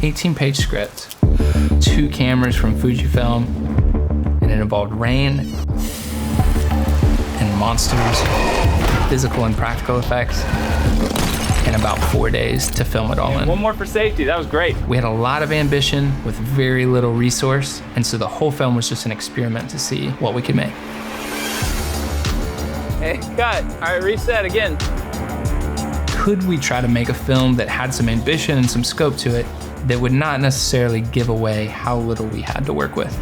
18-page script, 2 cameras from Fujifilm, and it involved rain and monsters, physical and practical effects, and about 4 days to film it all in. One more for safety, that was great. We had a lot of ambition with very little resource, and so the whole film was just an experiment to see what we could make. Hey, cut. All right, reset again. Could we try to make a film that had some ambition and some scope to it that would not necessarily give away how little we had to work with?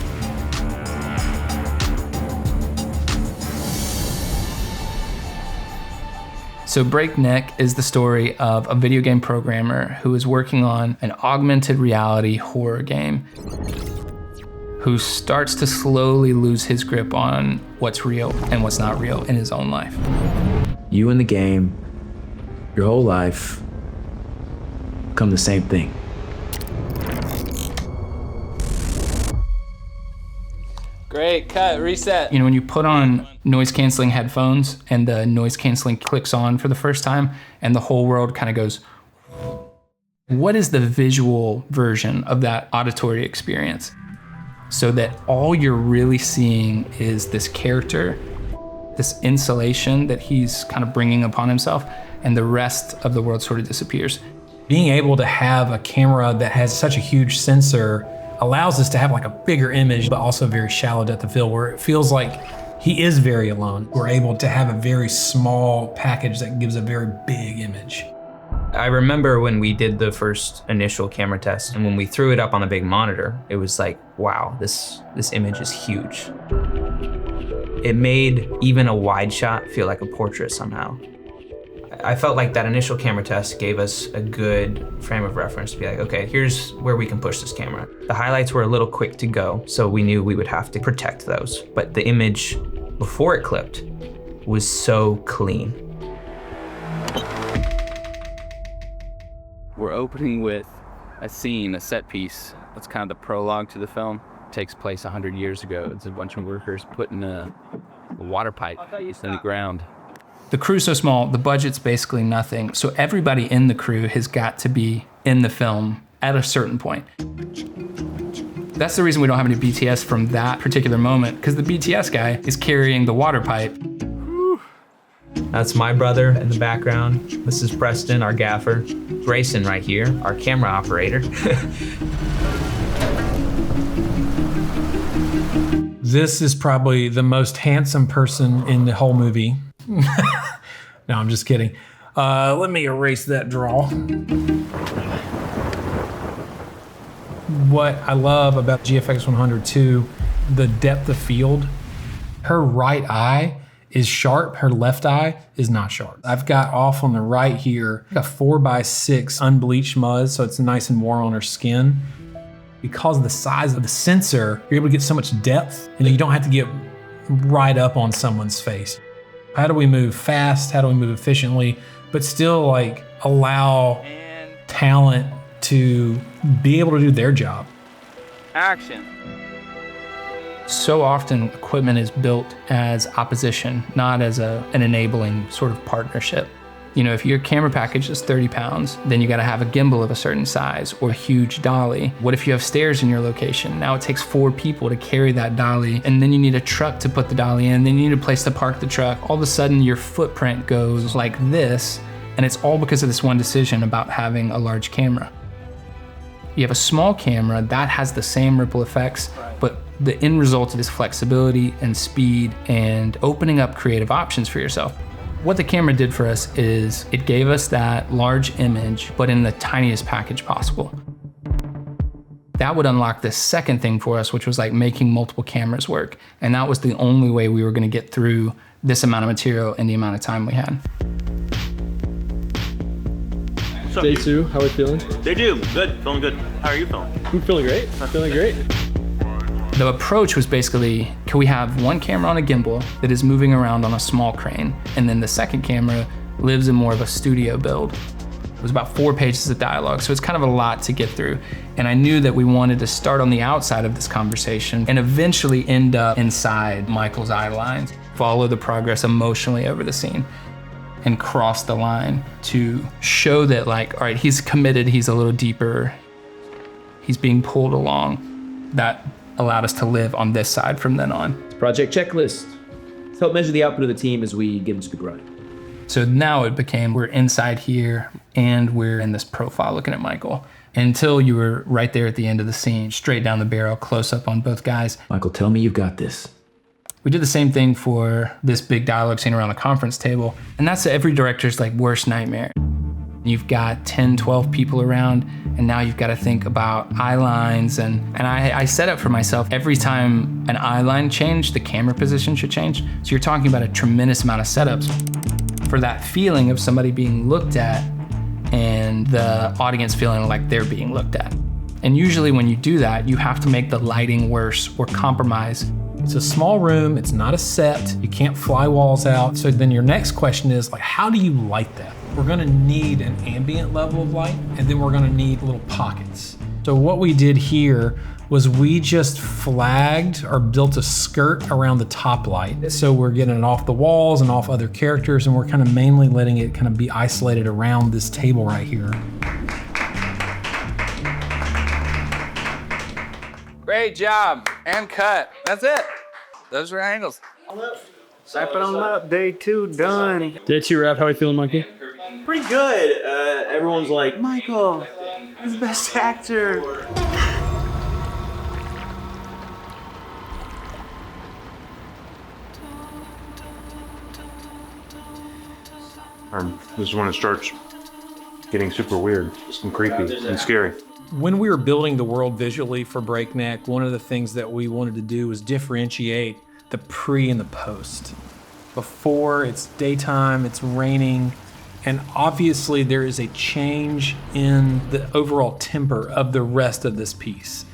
So Breakneck is the story of a video game programmer who is working on an augmented reality horror game, who starts to slowly lose his grip on what's real and what's not real in his own life. You in the game, your whole life, become the same thing. Great, cut, reset. You know, when you put on noise canceling headphones and the noise canceling clicks on for the first time and the whole world kind of goes, what is the visual version of that auditory experience? So that all you're really seeing is this character, this insulation that he's kind of bringing upon himself, and the rest of the world sort of disappears. Being able to have a camera that has such a huge sensor allows us to have like a bigger image, but also very shallow depth of field where it feels like he is very alone. We're able to have a very small package that gives a very big image. I remember when we did the first initial camera test, and when we threw it up on a big monitor, it was like, wow, this image is huge. It made even a wide shot feel like a portrait somehow. I felt like that initial camera test gave us a good frame of reference to be like, okay, here's where we can push this camera. The highlights were a little quick to go, so we knew we would have to protect those. But the image before it clipped was so clean. We're opening with a scene, a set piece. That's kind of the prologue to the film. It takes place 100 years ago. It's a bunch of workers putting a water pipe in the ground. The crew's so small, the budget's basically nothing. So everybody in the crew has got to be in the film at a certain point. That's the reason we don't have any BTS from that particular moment, because the BTS guy is carrying the water pipe. That's my brother in the background. This is Preston, our gaffer. Grayson right here, our camera operator. This is probably the most handsome person in the whole movie. No, I'm just kidding. Let me erase that draw. What I love about GFX100 II, the depth of field. Her right eye is sharp, her left eye is not sharp. I've got off on the right here, a 4x6 unbleached mud, so it's nice and warm on her skin. Because of the size of the sensor, you're able to get so much depth, and you don't have to get right up on someone's face. How do we move fast? How do we move efficiently? But still like allow talent to be able to do their job. Action. So often equipment is built as opposition, not as an enabling sort of partnership. You know, if your camera package is 30 pounds, then you gotta have a gimbal of a certain size or a huge dolly. What if you have stairs in your location? Now it takes 4 people to carry that dolly, and then you need a truck to put the dolly in, then you need a place to park the truck. All of a sudden your footprint goes like this, and it's all because of this one decision about having a large camera. You have a small camera, that has the same ripple effects, but the end result is flexibility and speed and opening up creative options for yourself. What the camera did for us is it gave us that large image, but in the tiniest package possible. That would unlock the second thing for us, which was like making multiple cameras work. And that was the only way we were gonna get through this amount of material in the amount of time we had. Day 2, how are we feeling? Day 2, good, feeling good. How are you feeling? I'm feeling great, I'm feeling great. The approach was basically, can we have one camera on a gimbal that is moving around on a small crane, and then the second camera lives in more of a studio build. It was about 4 pages of dialogue, so it's kind of a lot to get through. And I knew that we wanted to start on the outside of this conversation and eventually end up inside Michael's eye lines, follow the progress emotionally over the scene, and cross the line to show that like, all right, he's committed, he's a little deeper. He's being pulled along. That allowed us to live on this side from then on. Project checklist. Let's help measure the output of the team as we get into the grind. So now it became, we're inside here and we're in this profile looking at Michael. Until you were right there at the end of the scene, straight down the barrel, close up on both guys. Michael, tell me you've got this. We did the same thing for this big dialogue scene around the conference table. And that's every director's like worst nightmare. You've got 10, 12 people around, and now you've got to think about eye lines. And I set up for myself, every time an eye line changed, the camera position should change. So you're talking about a tremendous amount of setups for that feeling of somebody being looked at and the audience feeling like they're being looked at. And usually when you do that, you have to make the lighting worse or compromise. It's a small room, it's not a set, you can't fly walls out. So then your next question is like, how do you light that? We're gonna need an ambient level of light, and then we're gonna need little pockets. So what we did here was we just flagged or built a skirt around the top light. So we're getting it off the walls and off other characters, and we're kind of mainly letting it kind of be isolated around this table right here. Great job. And cut. That's it. Those were angles. Wrap it on up. Day 2 done. Day 2 wrap. How are you feeling, Monkey? Pretty good. Everyone's like, Michael, he's the best actor. This is when it starts getting super weird and creepy and scary. When we were building the world visually for Breakneck, one of the things that we wanted to do was differentiate the pre and the post. Before, it's daytime, it's raining, and obviously there is a change in the overall temper of the rest of this piece.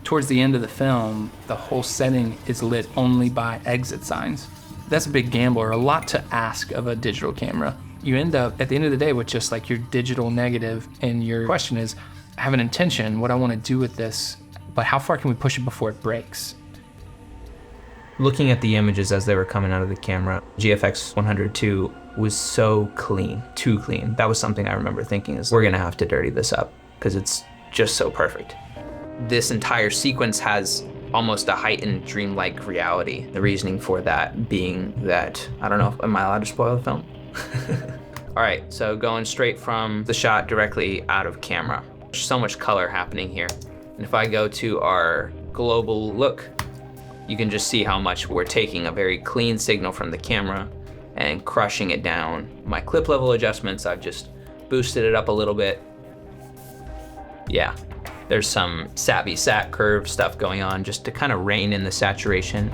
Towards the end of the film, the whole setting is lit only by exit signs. That's a big gamble, or a lot to ask of a digital camera. You end up, at the end of the day, with just like your digital negative, and your question is, I have an intention, what I want to do with this, but how far can we push it before it breaks? Looking at the images as they were coming out of the camera, GFX100 II was so clean, too clean. That was something I remember thinking is, we're gonna have to dirty this up, because it's just so perfect. This entire sequence has almost a heightened dreamlike reality. The reasoning for that being that, I don't know, am I allowed to spoil the film? All right, so going straight from the shot directly out of camera. There's so much color happening here. And if I go to our global look, you can just see how much we're taking a very clean signal from the camera and crushing it down. My clip level adjustments, I've just boosted it up a little bit. Yeah. There's some savvy sat curve stuff going on just to kind of rein in the saturation.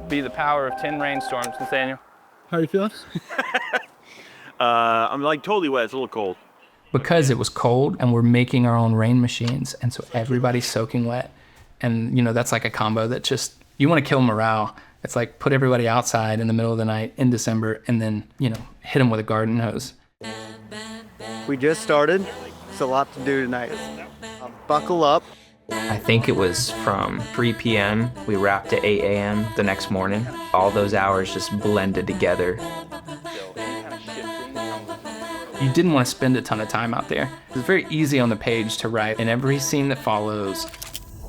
Be the power of 10 rainstorms, Nathaniel. How are you feeling? I'm like totally wet. It's a little cold. Because it was cold and we're making our own rain machines, and so everybody's soaking wet. And you know, that's like a combo that just, you want to kill morale. It's like put everybody outside in the middle of the night in December and then, you know, hit them with a garden hose. We just started. It's a lot to do tonight. Buckle up. I think it was from 3 p.m. We wrapped at 8 a.m. the next morning. All those hours just blended together. You didn't want to spend a ton of time out there. It's very easy on the page to write. In every scene that follows,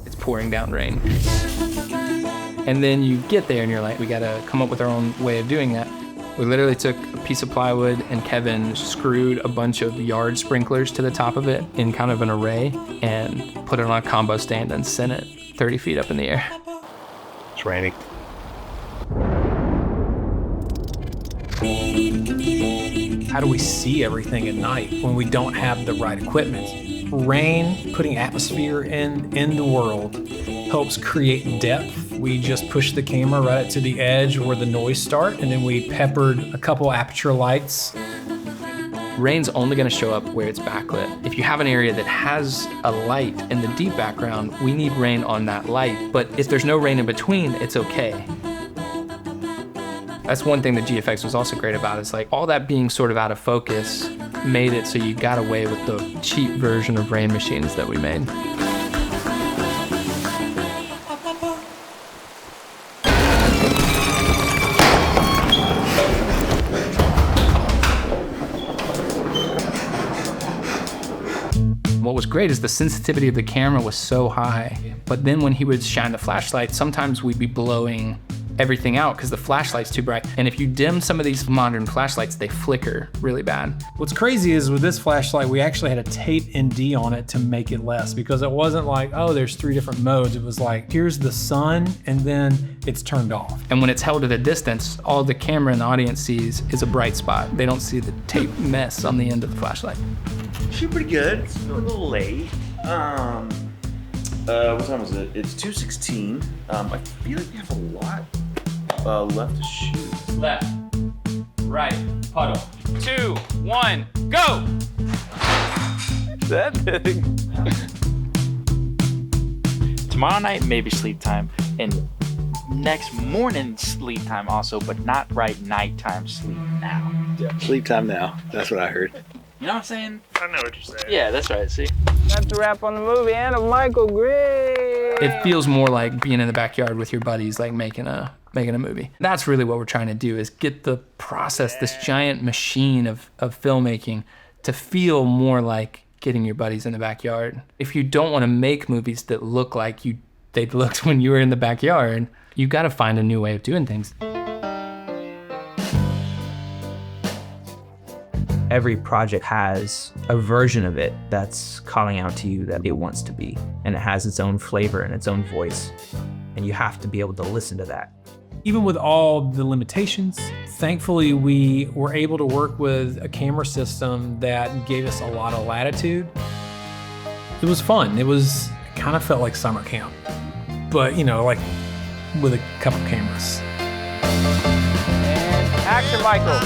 it's pouring down rain. And then you get there and you're like, we gotta come up with our own way of doing that. We literally took a piece of plywood and Kevin screwed a bunch of yard sprinklers to the top of it in kind of an array and put it on a combo stand and sent it 30 feet up in the air. It's raining. How do we see everything at night when we don't have the right equipment? Rain, putting atmosphere in the world, helps create depth. We just pushed the camera right up to the edge where the noise starts, and then we peppered a couple aperture lights. Rain's only gonna show up where it's backlit. If you have an area that has a light in the deep background, we need rain on that light. But if there's no rain in between, it's okay. That's one thing that GFX was also great about, is like all that being sort of out of focus made it so you got away with the cheap version of rain machines that we made. What was great is the sensitivity of the camera was so high, but then when he would shine the flashlight, sometimes we'd be blowing everything out because the flashlight's too bright. And if you dim some of these modern flashlights, they flicker really bad. What's crazy is with this flashlight, we actually had to tape ND on it to make it less, because it wasn't like, oh, there's 3 different modes. It was like, here's the sun, and then it's turned off. And when it's held at a distance, all the camera and the audience sees is a bright spot. They don't see the tape mess on the end of the flashlight. She's pretty good. It's a little late. What time is it? It's 2:16. I feel like we have a lot left to shoot. Left, right, puddle. 2, 1, go! That thing. Tomorrow night, maybe sleep time, and next morning sleep time also, but not right nighttime sleep now. Yeah, sleep time now. That's what I heard. You know what I'm saying? I know what you're saying. Yeah, that's right, see? That's a wrap on the movie and a Michael Gray. It feels more like being in the backyard with your buddies, like making a movie. That's really what we're trying to do, is get the process, this giant machine of filmmaking, to feel more like getting your buddies in the backyard. If you don't want to make movies that look like they looked when you were in the backyard, you got to find a new way of doing things. Every project has a version of it that's calling out to you that it wants to be, and it has its own flavor and its own voice, and you have to be able to listen to that. Even with all the limitations, thankfully we were able to work with a camera system that gave us a lot of latitude. It was fun. It kind of felt like summer camp, but like with a couple cameras. And action, Michael.